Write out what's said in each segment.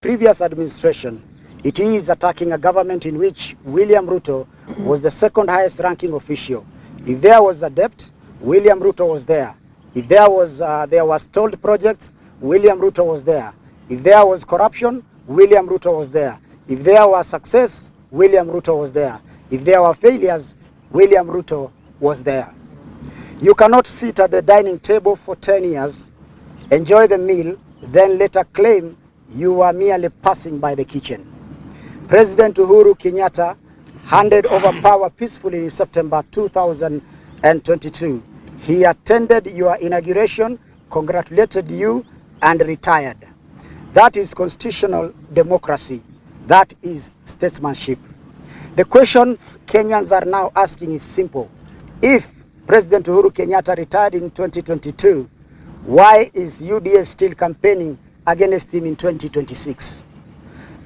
previous administration, it is attacking a government in which William Ruto was the second highest ranking official. If there was a debt, William Ruto was there. If there was stalled projects, William Ruto was there. If there was corruption, William Ruto was there. If there was success, William Ruto was there. If there were failures, William Ruto was there. You cannot sit at the dining table for 10 years, enjoy the meal, then later claim you were merely passing by the kitchen. President Uhuru Kenyatta handed over power peacefully in September 2022. He attended your inauguration, congratulated you, and retired. That is constitutional democracy. That is statesmanship. The questions Kenyans are now asking is simple. If President Uhuru Kenyatta retired in 2022, why is UDA still campaigning against him in 2026?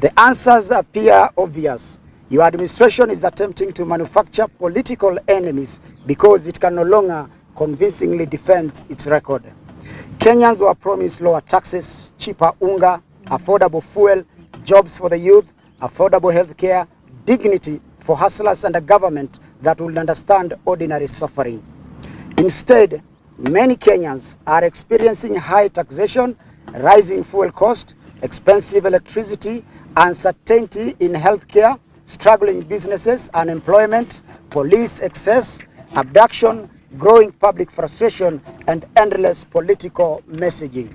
The answers appear obvious. Your administration is attempting to manufacture political enemies because it can no longer convincingly defend its record. Kenyans were promised lower taxes, cheaper unga, affordable fuel, jobs for the youth, affordable health care, dignity for hustlers, and a government that will understand ordinary suffering. Instead, many Kenyans are experiencing high taxation, rising fuel cost, expensive electricity, uncertainty in healthcare, struggling businesses, unemployment, police excess, abduction, growing public frustration, and endless political messaging.